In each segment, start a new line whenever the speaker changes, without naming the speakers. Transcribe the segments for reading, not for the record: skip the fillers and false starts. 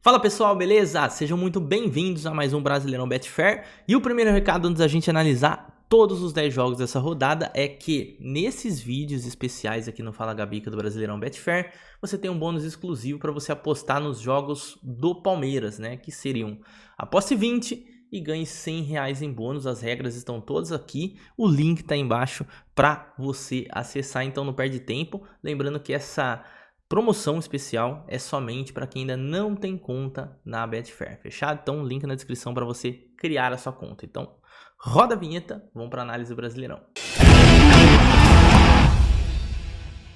Fala pessoal, beleza? Sejam muito bem-vindos a mais um Brasileirão Betfair. E o primeiro recado antes da gente analisar todos os 10 jogos dessa rodada é que nesses vídeos especiais aqui no Fala Gabica do Brasileirão Betfair, você tem um bônus exclusivo para você apostar nos jogos do Palmeiras, né? Que seriam aposte 20 e ganhe R$100 em bônus. As regras estão todas aqui, o link tá aí embaixo para você acessar, então não perde tempo. Lembrando que essa promoção especial é somente para quem ainda não tem conta na Betfair, fechado? Então, link na descrição para você criar a sua conta. Então, roda a vinheta, vamos para a análise do Brasileirão.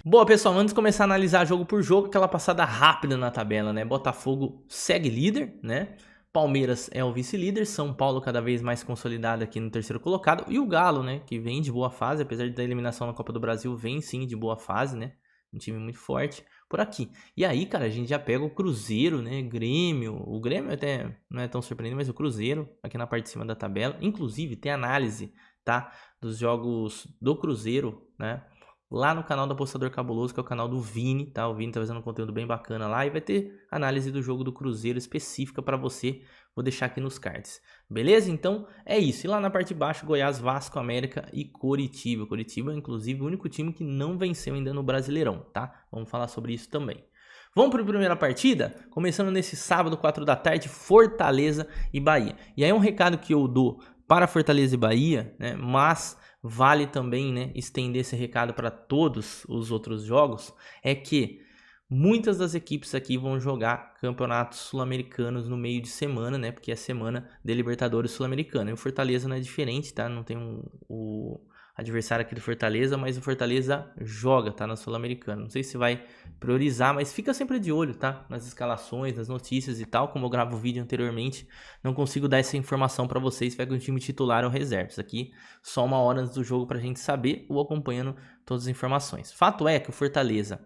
Boa, pessoal, antes de começar a analisar jogo por jogo, aquela passada rápida na tabela, né? Botafogo segue líder, né? Palmeiras é o vice-líder, São Paulo cada vez mais consolidado aqui no terceiro colocado, e o Galo, né, que vem de boa fase, apesar da eliminação na Copa do Brasil, vem sim de boa fase, né? Um time muito forte por aqui. E aí, cara, a gente já pega o Cruzeiro, né? Grêmio. O Grêmio até não é tão surpreendente, mas o Cruzeiro aqui na parte de cima da tabela. Inclusive, tem análise, tá? Dos jogos do Cruzeiro, né? Lá no canal do Apostador Cabuloso, que é o canal do Vini, tá? O Vini tá fazendo um conteúdo bem bacana lá. E vai ter análise do jogo do Cruzeiro específica para você. Vou deixar aqui nos cards. Beleza? Então, é isso. E lá na parte de baixo, Goiás, Vasco, América e Coritiba. Coritiba, inclusive, o único time que não venceu ainda no Brasileirão, tá? Vamos falar sobre isso também. Vamos para a primeira partida? Começando nesse sábado, 4 da tarde, Fortaleza e Bahia. E aí um recado que eu dou para Fortaleza e Bahia, né? Mas vale também, né, estender esse recado para todos os outros jogos, é que muitas das equipes aqui vão jogar campeonatos sul-americanos no meio de semana, né? Porque é semana de Libertadores Sul-Americana. E o Fortaleza não é diferente, tá? Não tem o adversário aqui do Fortaleza, mas o Fortaleza joga, tá? Na Sul-Americana. Não sei se vai priorizar, mas fica sempre de olho, tá? Nas escalações, nas notícias e tal. Como eu gravo o vídeo anteriormente, não consigo dar essa informação para vocês se vai com o time titular ou reserva. Isso aqui só uma hora antes do jogo pra gente saber ou acompanhando todas as informações. Fato é que o Fortaleza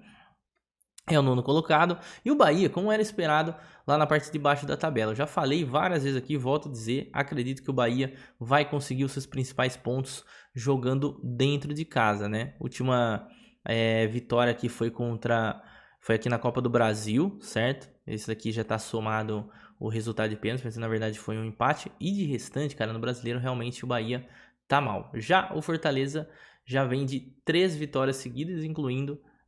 é o nono colocado. E o Bahia, como era esperado, lá na parte de baixo da tabela. Eu já falei várias vezes aqui, volto a dizer, acredito que o Bahia vai conseguir os seus principais pontos jogando dentro de casa, né? Última vitória aqui foi aqui na Copa do Brasil, certo? Esse daqui já tá somado o resultado de pênalti, mas na verdade foi um empate. E de restante, cara, no Brasileiro realmente o Bahia tá mal. Já o Fortaleza já vem de 3 vitórias seguidas,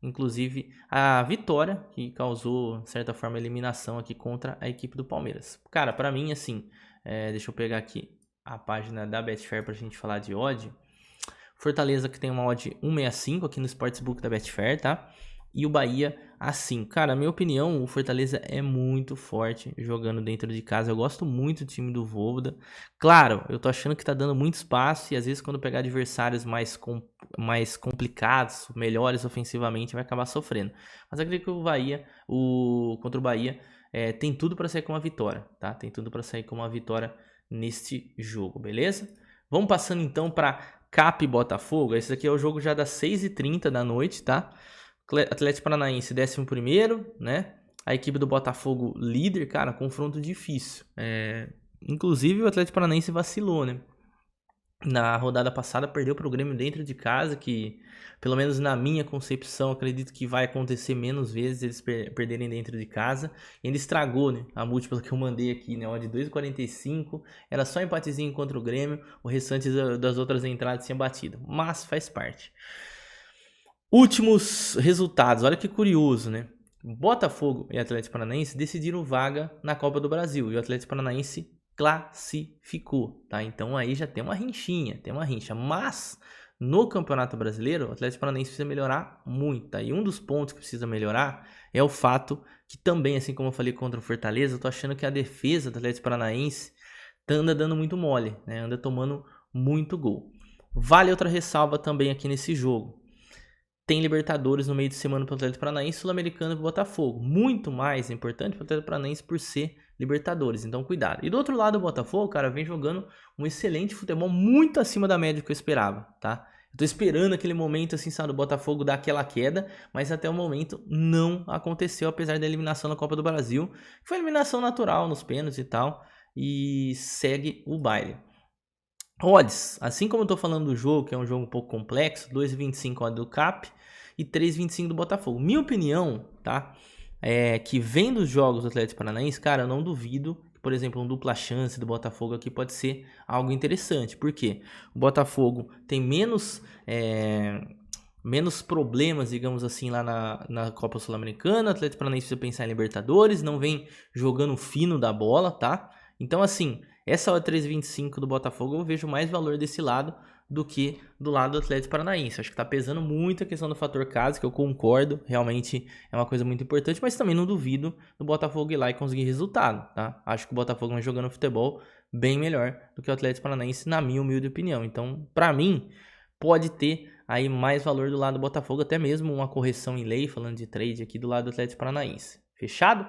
inclusive a vitória que causou, de certa forma, a eliminação aqui contra a equipe do Palmeiras. Cara, pra mim, assim, deixa eu pegar aqui a página da Betfair pra gente falar de odd. Fortaleza que tem uma odd 1,65 aqui no Sportsbook da Betfair, tá? E o Bahia a 5. Cara, na minha opinião, o Fortaleza é muito forte jogando dentro de casa. Eu gosto muito do time do Vojvoda. Claro, eu tô achando que tá dando muito espaço e às vezes quando pegar adversários mais complicados, melhores ofensivamente, vai acabar sofrendo. Mas eu acredito que o Bahia, contra o Bahia, tem tudo para sair com uma vitória, tá? Tem tudo para sair com uma vitória neste jogo, beleza? Vamos passando então para Cap e Botafogo. Esse aqui é o jogo já das 6h30 da noite, tá? Atlético Paranaense 11º, né? A equipe do Botafogo líder, cara, confronto difícil. Inclusive o Atlético Paranaense vacilou, né? Na rodada passada perdeu para o Grêmio dentro de casa, que pelo menos na minha concepção acredito que vai acontecer menos vezes eles perderem dentro de casa. E ainda estragou, né, a múltipla que eu mandei aqui, né, de 2,45, era só empatezinho contra o Grêmio, o restante das outras entradas tinha batido, mas faz parte. Últimos resultados, olha que curioso, né? Botafogo e Atlético Paranaense decidiram vaga na Copa do Brasil e o Atlético Paranaense classificou, tá? Então aí já tem uma rincha, mas no Campeonato Brasileiro o Atlético Paranaense precisa melhorar muito, tá? E um dos pontos que precisa melhorar é o fato que também, assim como eu falei contra o Fortaleza, eu tô achando que a defesa do Atlético Paranaense anda dando muito mole, né? Anda tomando muito gol. Vale outra ressalva também aqui nesse jogo. Tem Libertadores no meio de semana para o Atlético Paranaense, Sul-Americano para o Botafogo. Muito mais importante para o Atlético Paranaense por ser Libertadores, então cuidado. E do outro lado, o Botafogo, cara, vem jogando um excelente futebol, muito acima da média que eu esperava, tá? Eu tô esperando aquele momento, assim, sabe, do Botafogo dar aquela queda, mas até o momento não aconteceu, apesar da eliminação na Copa do Brasil. Foi eliminação natural nos pênaltis e tal, e segue o baile. Odds, assim como eu tô falando do jogo, que é um jogo um pouco complexo, 2,25 odd do Cap e 3,25 do Botafogo. Minha opinião, tá? que vem dos jogos do Atlético Paranaense, cara, eu não duvido. Por exemplo, um dupla chance do Botafogo aqui pode ser algo interessante. Por quê? O Botafogo tem menos problemas, digamos assim, lá na Copa Sul-Americana. O Atlético Paranaense precisa pensar em Libertadores, não vem jogando fino da bola, tá? Então, assim, essa odd 3,25 do Botafogo eu vejo mais valor desse lado do que do lado do Atlético Paranaense. Acho que tá pesando muito a questão do fator casa, que eu concordo, realmente é uma coisa muito importante, mas também não duvido do Botafogo ir lá e conseguir resultado, tá? Acho que o Botafogo vai jogando futebol bem melhor do que o Atlético Paranaense, na minha humilde opinião. Então, pra mim, pode ter aí mais valor do lado do Botafogo, até mesmo uma correção em lei, falando de trade aqui do lado do Atlético Paranaense. Fechado?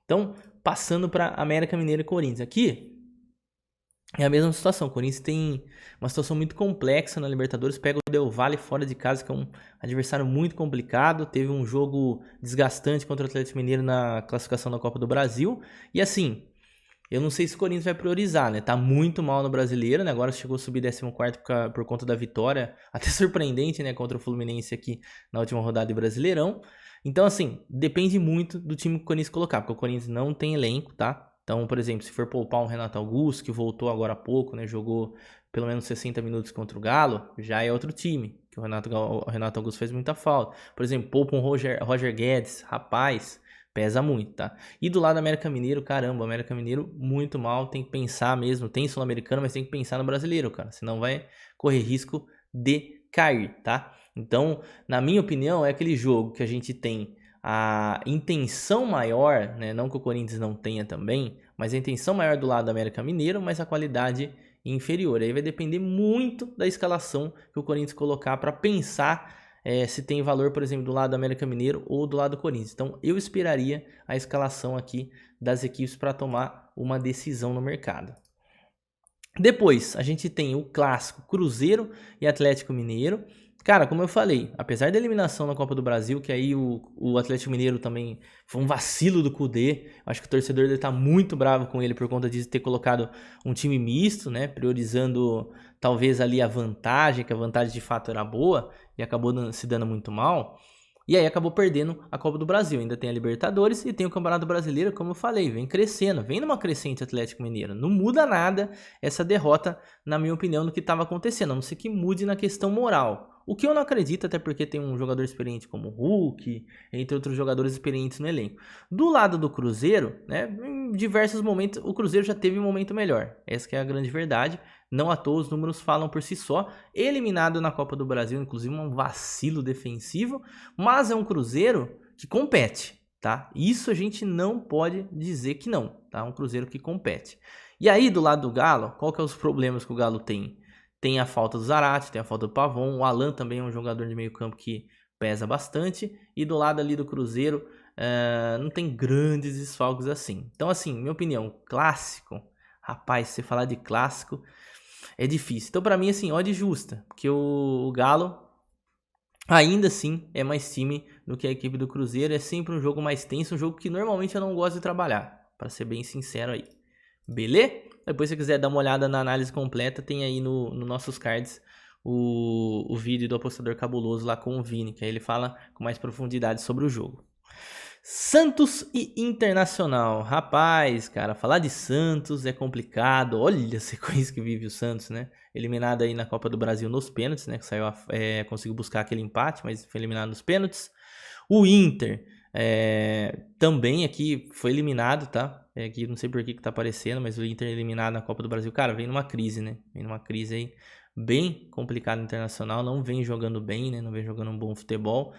Então, passando para América Mineiro e Corinthians. Aqui é a mesma situação. O Corinthians tem uma situação muito complexa na Libertadores. Pega o Del Valle fora de casa, que é um adversário muito complicado. Teve um jogo desgastante contra o Atlético Mineiro na classificação da Copa do Brasil. E assim, eu não sei se o Corinthians vai priorizar, né? Tá muito mal no Brasileiro, né? Agora chegou a subir 14º por conta da vitória, até surpreendente, né? Contra o Fluminense aqui na última rodada do Brasileirão. Então, assim, depende muito do time que o Corinthians colocar, porque o Corinthians não tem elenco, tá? Então, por exemplo, se for poupar um Renato Augusto, que voltou agora há pouco, né? Jogou pelo menos 60 minutos contra o Galo, já é outro time, que o Renato Augusto fez muita falta. Por exemplo, poupa um Roger Guedes, rapaz, pesa muito, tá? E do lado do América Mineiro, caramba, o América Mineiro muito mal, tem que pensar mesmo, tem Sul-Americano, mas tem que pensar no brasileiro, cara, senão vai correr risco de cair, tá? Então, na minha opinião, é aquele jogo que a gente tem a intenção maior, né? Não que o Corinthians não tenha também, mas a intenção maior do lado do América Mineiro, mas a qualidade inferior. Aí vai depender muito da escalação que o Corinthians colocar para pensar se tem valor, por exemplo, do lado do América Mineiro ou do lado do Corinthians. Então, eu esperaria a escalação aqui das equipes para tomar uma decisão no mercado. Depois, a gente tem o clássico Cruzeiro e Atlético Mineiro. Cara, como eu falei, apesar da eliminação na Copa do Brasil, que aí o Atlético Mineiro também foi um vacilo do Kudê, acho que o torcedor dele tá muito bravo com ele por conta de ter colocado um time misto, né, priorizando talvez ali a vantagem, que a vantagem de fato era boa, e acabou se dando muito mal. E aí acabou perdendo a Copa do Brasil. Ainda tem a Libertadores e tem o Campeonato Brasileiro, como eu falei, vem crescendo, vem numa crescente Atlético Mineiro. Não muda nada essa derrota, na minha opinião, do que estava acontecendo, a não ser que mude na questão moral. O que eu não acredito, até porque tem um jogador experiente como o Hulk, entre outros jogadores experientes no elenco. Do lado do Cruzeiro, né, em diversos momentos, o Cruzeiro já teve um momento melhor. Essa que é a grande verdade. Não à toa, os números falam por si só. Eliminado na Copa do Brasil, inclusive um vacilo defensivo, mas é um Cruzeiro que compete, tá? Isso a gente não pode dizer que não, tá? Um Cruzeiro que compete. E aí, do lado do Galo, qual que é os problemas que o Galo tem? Tem a falta do Zarate, tem a falta do Pavon, o Alan também é um jogador de meio campo que pesa bastante, e do lado ali do Cruzeiro não tem grandes desfalques assim. Então, assim, minha opinião, clássico, rapaz, se você falar de clássico, é difícil. Então, pra mim, assim, odd justa, porque o Galo ainda assim é mais time do que a equipe do Cruzeiro, é sempre um jogo mais tenso, um jogo que normalmente eu não gosto de trabalhar, pra ser bem sincero aí. Beleza? Depois, se você quiser dar uma olhada na análise completa, tem aí no nossos cards o vídeo do apostador cabuloso lá com o Vini, que aí ele fala com mais profundidade sobre o jogo. Santos e Internacional. Rapaz, cara, falar de Santos é complicado. Olha a sequência que vive o Santos, né? Eliminado aí na Copa do Brasil nos pênaltis, né? Que saiu, conseguiu buscar aquele empate, mas foi eliminado nos pênaltis. O Inter também aqui foi eliminado, tá? Aqui não sei por que tá aparecendo, mas o Inter eliminado na Copa do Brasil. Cara, vem numa crise, né? Vem numa crise aí bem complicada internacional. Não vem jogando bem, né? Não vem jogando um bom futebol.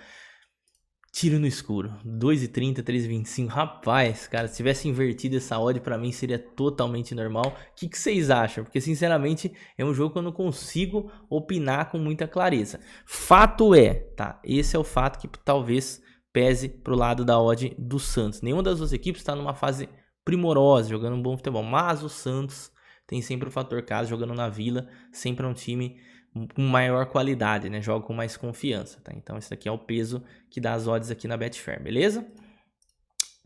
Tiro no escuro, 2,30, 3,25, rapaz, cara, se tivesse invertido essa odd pra mim seria totalmente normal. O que vocês acham? Porque sinceramente é um jogo que eu não consigo opinar com muita clareza. Fato é, tá? Esse é o fato que talvez pese pro lado da odd do Santos. Nenhuma das duas equipes está numa fase primorosa, jogando um bom futebol, mas o Santos tem sempre o fator casa, jogando na Vila, sempre é um time com maior qualidade, né? Joga com mais confiança, tá? Então esse aqui é o peso que dá as odds aqui na Betfair, beleza?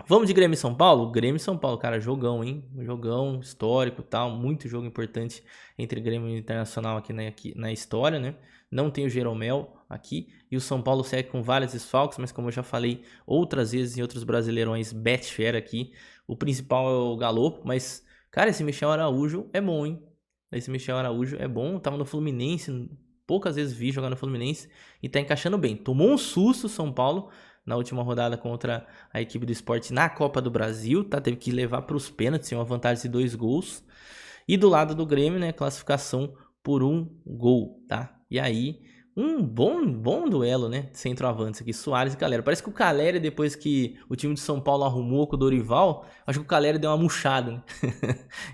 Vamos de Grêmio e São Paulo? Grêmio e São Paulo, cara, jogão, hein? Jogão histórico e tal, muito jogo importante entre Grêmio e Internacional aqui na história, né? Não tem o Jeromel, aqui. E o São Paulo segue com vários desfalques, mas como eu já falei outras vezes em outros Brasileirões Betfair aqui, o principal é o Galopo, mas, cara, esse Michel Araújo é bom, hein? Esse Michel Araújo é bom, tava no Fluminense, poucas vezes vi jogar no Fluminense e tá encaixando bem. Tomou um susto o São Paulo na última rodada contra a equipe do Sport na Copa do Brasil, tá? Teve que levar para os pênaltis, uma vantagem de 2 gols. E do lado do Grêmio, né, classificação por 1 gol, tá? E aí, um bom duelo, né, centroavantes aqui, Soares e Calera. Parece que o Calera, depois que o time de São Paulo arrumou com o Dorival, acho que o Calera deu uma murchada, né?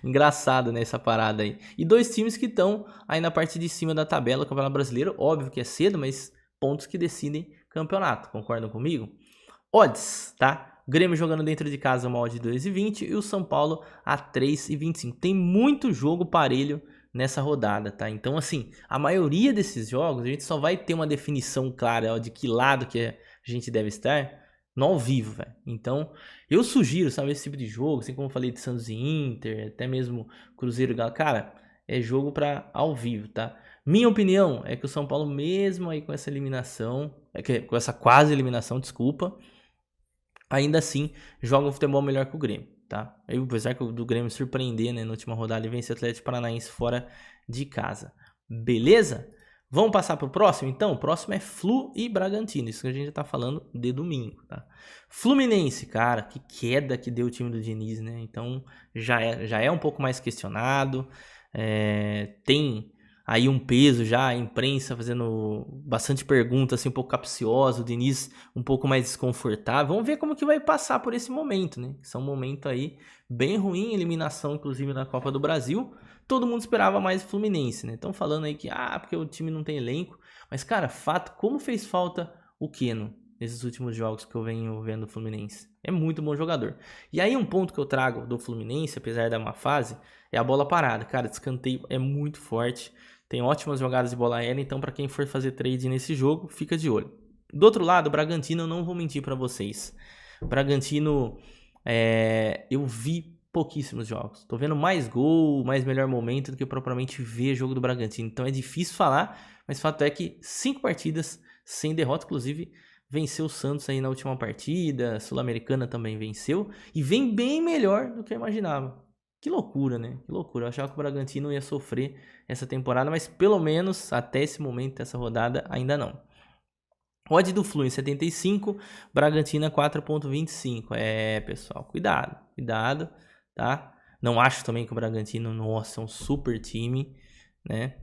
Engraçado, né, essa parada aí. E 2 times que estão aí na parte de cima da tabela do Campeonato Brasileiro, óbvio que é cedo, mas pontos que decidem campeonato, concordam comigo? Odds, tá? Grêmio jogando dentro de casa uma odd de 2,20 e o São Paulo a 3,25. Tem muito jogo parelho nessa rodada, tá? Então, assim, a maioria desses jogos a gente só vai ter uma definição clara ó, de que lado que a gente deve estar no ao vivo, velho. Então, eu sugiro, sabe, esse tipo de jogo, assim como eu falei de Santos e Inter, até mesmo Cruzeiro e Galo, cara, é jogo para ao vivo, tá? Minha opinião é que o São Paulo, mesmo aí com essa eliminação, com essa quase eliminação, desculpa, ainda assim joga um futebol melhor que o Grêmio, tá? Eu, apesar do Grêmio surpreender, né, na última rodada e vencer o Atlético Paranaense fora de casa. Beleza? Vamos passar pro próximo, então? O próximo é Flu e Bragantino, isso que a gente já tá falando de domingo, tá? Fluminense, cara, que queda que deu o time do Diniz, né? Então já é um pouco mais questionado, tem aí um peso já, a imprensa fazendo bastante perguntas, assim, um pouco capciosa, o Diniz um pouco mais desconfortável. Vamos ver como que vai passar por esse momento, né? Esse é um momento aí bem ruim, eliminação inclusive na Copa do Brasil. Todo mundo esperava mais o Fluminense, né? Estão falando aí que, porque o time não tem elenco. Mas, cara, fato, como fez falta o Keno nesses últimos jogos que eu venho vendo do Fluminense. É muito bom jogador. E aí um ponto que eu trago do Fluminense, apesar da má fase, é a bola parada. Cara, descanteio é muito forte. Tem ótimas jogadas de bola aérea, então para quem for fazer trade nesse jogo, fica de olho. Do outro lado, o Bragantino, eu não vou mentir para vocês. Bragantino, eu vi pouquíssimos jogos. Tô vendo mais gol, mais melhor momento do que propriamente ver jogo do Bragantino. Então é difícil falar, mas o fato é que 5 partidas sem derrota, inclusive venceu o Santos aí na última partida, a Sul-Americana também venceu, e vem bem melhor do que eu imaginava. Que loucura, né? Que loucura. Eu achava que o Bragantino ia sofrer essa temporada, mas pelo menos até esse momento, essa rodada, ainda não. Odd do Flu em 75, Bragantino 4,25. Pessoal, cuidado, tá? Não acho também que o Bragantino, nossa, é um super time, né?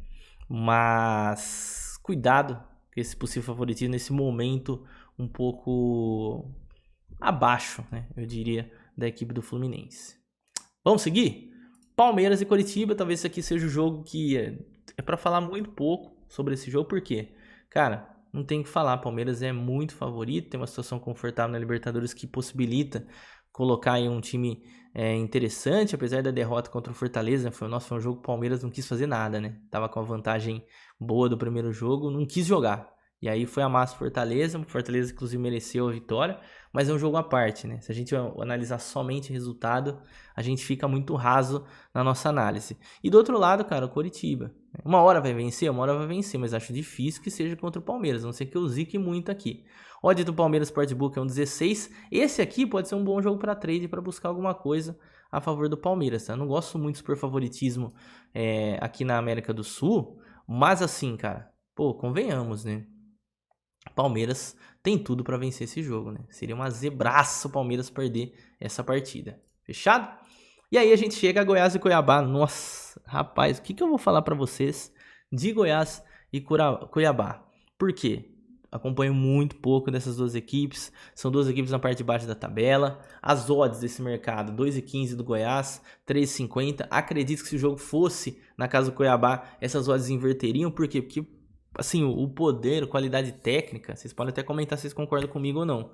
Mas cuidado com esse possível favoritismo nesse momento um pouco abaixo, né? Eu diria, da equipe do Fluminense. Vamos seguir? Palmeiras e Coritiba, talvez esse aqui seja o jogo que é para falar muito pouco sobre esse jogo, porque, cara, não tem o que falar, Palmeiras é muito favorito, tem uma situação confortável na Libertadores que possibilita colocar aí um time interessante, apesar da derrota contra o Fortaleza, foi um jogo que o Palmeiras não quis fazer nada, né? Tava com a vantagem boa do primeiro jogo, não quis jogar. E aí foi a massa Fortaleza, o Fortaleza inclusive mereceu a vitória, mas é um jogo à parte, né? Se a gente analisar somente o resultado, a gente fica muito raso na nossa análise. E do outro lado, cara, o Coritiba. Uma hora vai vencer, mas acho difícil que seja contra o Palmeiras, a não ser que eu zique muito aqui. Odd do Palmeiras Sportbook é um 16. Esse aqui pode ser um bom jogo para trade, para buscar alguma coisa a favor do Palmeiras, tá? Eu não gosto muito por favoritismo aqui na América do Sul, mas assim, cara, convenhamos, né? Palmeiras tem tudo para vencer esse jogo, né? Seria uma zebraça o Palmeiras perder essa partida. Fechado? E aí a gente chega a Goiás e Cuiabá. Nossa, rapaz, o que eu vou falar para vocês de Goiás e Cuiabá? Por quê? Acompanho muito pouco dessas duas equipes. São duas equipes na parte de baixo da tabela. As odds desse mercado, 2,15 do Goiás, 3,50. Acredito que se o jogo fosse na casa do Cuiabá, essas odds inverteriam. Por quê? Porque assim, o poder, a qualidade técnica, vocês podem até comentar se vocês concordam comigo ou não,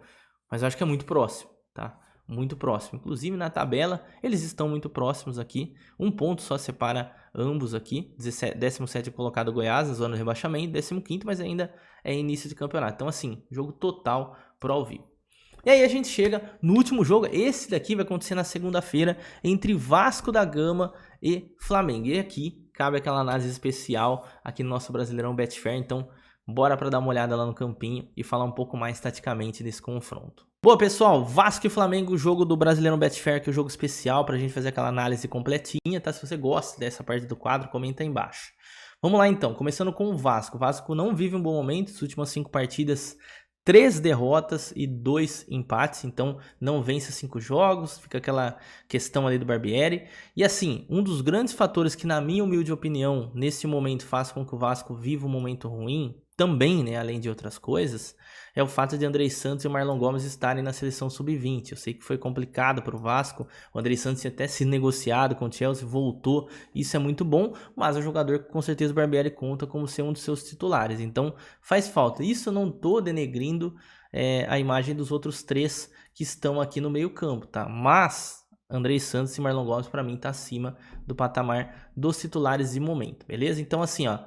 mas eu acho que é muito próximo, tá? Muito próximo. Inclusive na tabela, eles estão muito próximos aqui. Um ponto só separa ambos aqui. 17º colocado Goiás, na zona de rebaixamento, 15º, mas ainda é início de campeonato. Então assim, jogo total pro ao vivo. E aí a gente chega no último jogo. Esse daqui vai acontecer na segunda-feira entre Vasco da Gama e Flamengo. E aqui cabe aquela análise especial aqui no nosso Brasileirão Betfair. Então bora para dar uma olhada lá no campinho e falar um pouco mais taticamente desse confronto. Boa, pessoal, Vasco e Flamengo, jogo do Brasileirão Betfair, que é o jogo especial pra gente fazer aquela análise completinha, tá? Se você gosta dessa parte do quadro, comenta aí embaixo. Vamos lá então, começando com o Vasco. O Vasco não vive um bom momento, as últimas 5 partidas, 3 derrotas e 2 empates, então não vence 5 jogos, fica aquela questão ali do Barbieri. E assim, um dos grandes fatores que, na minha humilde opinião, nesse momento faz com que o Vasco viva um momento ruim, também, né, além de outras coisas, é o fato de Andrei Santos e o Marlon Gomes estarem na seleção sub-20. Eu sei que foi complicado para o Vasco, o Andrei Santos tinha até sido negociado com o Chelsea, voltou, isso é muito bom, mas é um jogador que com certeza o Barbieri conta como ser um dos seus titulares, então faz falta. Isso eu não estou denegrindo a imagem dos outros 3 que estão aqui no meio campo, tá? Mas Andrei Santos e Marlon Gomes para mim tá acima do patamar dos titulares de momento, beleza? Então assim, ó,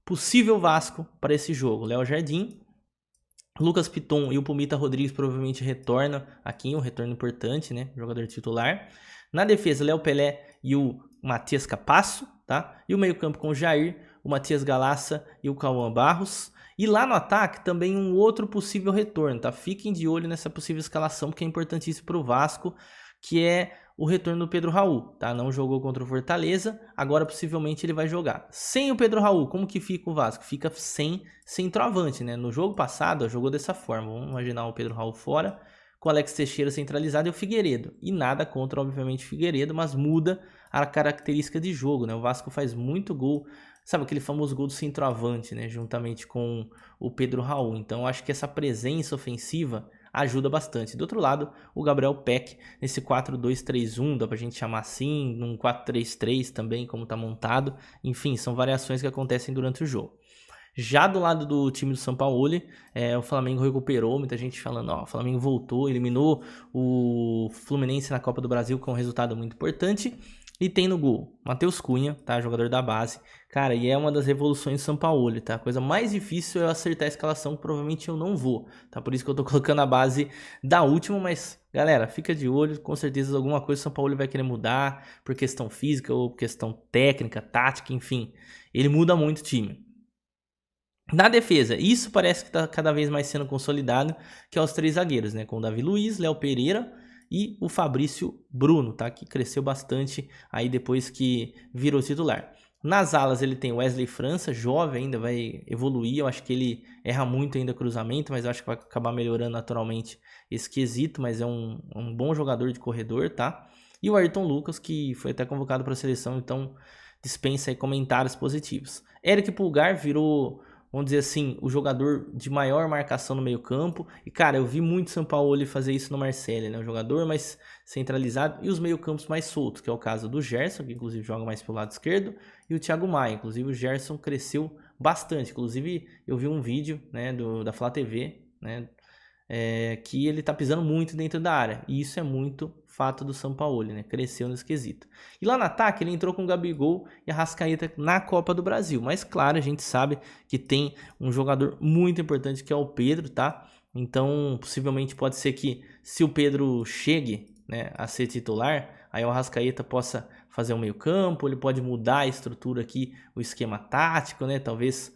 possível Vasco para esse jogo: Léo Jardim, Lucas Piton e o Pumita Rodrigues provavelmente retornam aqui, um retorno importante, né? Jogador titular. Na defesa, Léo Pelé e o Matias Capasso, tá? E o meio-campo com o Jair, o Matias Galassa e o Cauã Barros. E lá no ataque também um outro possível retorno, tá? Fiquem de olho nessa possível escalação, porque é importantíssimo para o Vasco, que é o retorno do Pedro Raul, tá? Não jogou contra o Fortaleza, agora possivelmente ele vai jogar. Sem o Pedro Raul, como que fica o Vasco? Fica sem centroavante, né? No jogo passado, jogou dessa forma. Vamos imaginar o Pedro Raul fora, com o Alex Teixeira centralizado e o Figueiredo. E nada contra, obviamente, o Figueiredo, mas muda a característica de jogo, né? O Vasco faz muito gol, sabe, aquele famoso gol do centroavante, né? Juntamente com o Pedro Raul. Então, acho que essa presença ofensiva ajuda bastante. Do outro lado, o Gabriel Peck nesse 4-2-3-1, dá pra gente chamar assim, num 4-3-3 também, como tá montado. Enfim, são variações que acontecem durante o jogo. Já do lado do time do São Paulo, o Flamengo recuperou, muita gente falando, ó, o Flamengo voltou, eliminou o Fluminense na Copa do Brasil com um resultado muito importante. E tem no gol Matheus Cunha, tá? Jogador da base. Cara, e é uma das revoluções do São Paulo, tá? A coisa mais difícil é eu acertar a escalação, que provavelmente eu não vou, tá? Por isso que eu tô colocando a base da última, mas, galera, fica de olho. Com certeza alguma coisa o São Paulo vai querer mudar, por questão física ou por questão técnica, tática, enfim. Ele muda muito o time. Na defesa, isso parece que está cada vez mais sendo consolidado, que é os 3 zagueiros, né? Com o Davi Luiz, Léo Pereira e o Fabrício Bruno, tá? Que cresceu bastante aí depois que virou titular. Nas alas ele tem Wesley França, jovem ainda, vai evoluir. Eu acho que ele erra muito ainda cruzamento, mas eu acho que vai acabar melhorando naturalmente esse quesito, mas é um bom jogador de corredor, tá? E o Ayrton Lucas, que foi até convocado para a seleção, então dispensa aí comentários positivos. Eric Pulgar virou, vamos dizer assim, o jogador de maior marcação no meio campo. E, cara, eu vi muito São Paulo fazer isso no Marcelo, né? O jogador mais centralizado e os meio campos mais soltos, que é o caso do Gerson, que inclusive joga mais pelo lado esquerdo, e o Thiago Maia. Inclusive o Gerson cresceu bastante. Inclusive eu vi um vídeo, né, da Flá TV, né, que ele tá pisando muito dentro da área. E isso é muito fato do São Paulo, né? Cresceu nesse quesito. E lá no ataque ele entrou com o Gabigol e a Arrascaeta na Copa do Brasil. Mas claro, a gente sabe que tem um jogador muito importante que é o Pedro, tá? Então possivelmente pode ser que, se o Pedro chegue, né, a ser titular, aí o Arrascaeta possa fazer um meio campo, ele pode mudar a estrutura aqui, o esquema tático, né? Talvez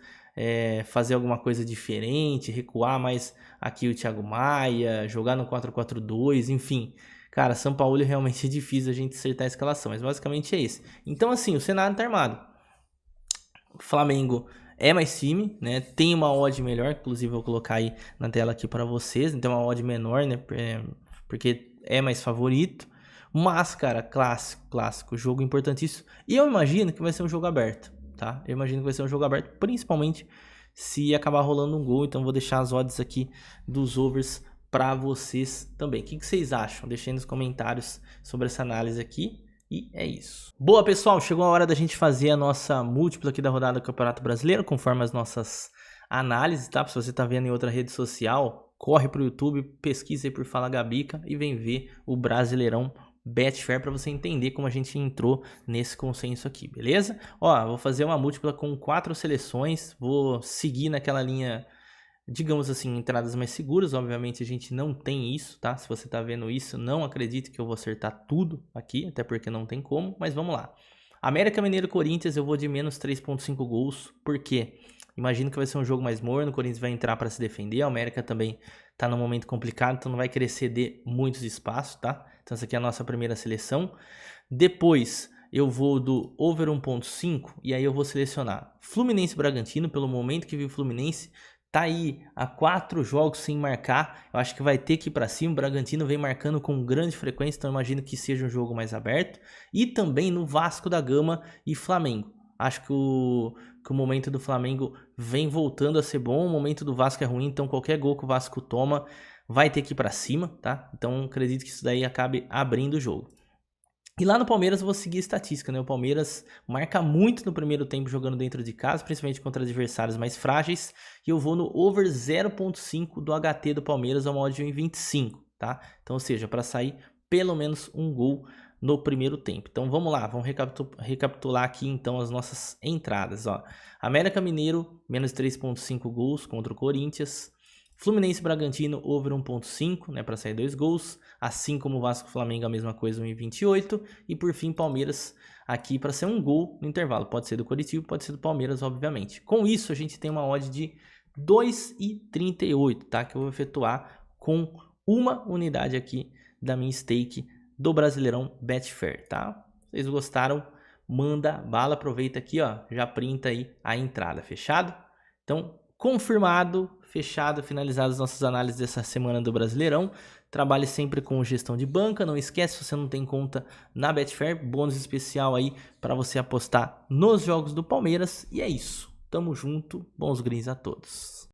fazer alguma coisa diferente, recuar mais aqui o Thiago Maia, jogar no 4-4-2, enfim. Cara, São Paulo realmente é difícil a gente acertar a escalação, mas basicamente é isso. Então, assim, o cenário tá armado. O Flamengo é mais time, né? Tem uma odd melhor, inclusive eu vou colocar aí na tela aqui para vocês. Então, uma odd menor, né? Porque é mais favorito. Mas, cara, clássico, jogo importantíssimo. E eu imagino que vai ser um jogo aberto, tá? Eu imagino que vai ser um jogo aberto, principalmente se acabar rolando um gol. Então, vou deixar as odds aqui dos overs para vocês também. O que vocês acham? Deixem nos comentários sobre essa análise aqui. E é isso. Boa, pessoal, chegou a hora da gente fazer a nossa múltipla aqui da rodada do Campeonato Brasileiro, conforme as nossas análises, tá? Se você tá vendo em outra rede social, corre pro YouTube, pesquisa aí por Fala Gabica e vem ver o Brasileirão Betfair para você entender como a gente entrou nesse consenso aqui, beleza? Ó, vou fazer uma múltipla com 4 seleções, vou seguir naquela linha, digamos assim, entradas mais seguras. Obviamente a gente não tem isso, tá? Se você tá vendo isso, não acredite que eu vou acertar tudo aqui, até porque não tem como, mas vamos lá. América Mineiro Corinthians, eu vou de menos 3.5 gols, por quê? Imagino que vai ser um jogo mais morno, o Corinthians vai entrar para se defender, a América também tá num momento complicado, então não vai querer ceder muitos espaços, tá? Então essa aqui é a nossa primeira seleção. Depois eu vou do over 1.5 e aí eu vou selecionar Fluminense e Bragantino, pelo momento que vive o Fluminense, tá aí há 4 jogos sem marcar, eu acho que vai ter que ir para cima, o Bragantino vem marcando com grande frequência, então eu imagino que seja um jogo mais aberto. E também no Vasco da Gama e Flamengo. Acho que o momento do Flamengo vem voltando a ser bom, o momento do Vasco é ruim, então qualquer gol que o Vasco toma vai ter que ir para cima, tá? Então acredito que isso daí acabe abrindo o jogo. E lá no Palmeiras eu vou seguir a estatística, né? O Palmeiras marca muito no primeiro tempo jogando dentro de casa, principalmente contra adversários mais frágeis. E eu vou no over 0.5 do HT do Palmeiras, ao modo de 1.25, tá? Então, ou seja, para sair pelo menos um gol no primeiro tempo. Então vamos lá, vamos recapitular aqui então as nossas entradas, ó. América Mineiro, menos 3.5 gols contra o Corinthians. Fluminense e Bragantino, over 1.5, né, para sair 2 gols. Assim como o Vasco e Flamengo, a mesma coisa, 1.28. E por fim, Palmeiras aqui para ser um gol no intervalo. Pode ser do Coritiba, pode ser do Palmeiras, obviamente. Com isso, a gente tem uma odd de 2,38, tá? Que eu vou efetuar com uma unidade aqui da minha stake do Brasileirão Betfair, tá? Vocês gostaram? Manda bala, aproveita aqui, ó, já printa aí a entrada, fechado? Então, confirmado, fechado, finalizadas as nossas análises dessa semana do Brasileirão. Trabalhe sempre com gestão de banca, não esquece, se você não tem conta na Betfair, bônus especial aí para você apostar nos jogos do Palmeiras. E é isso, tamo junto, bons greens a todos.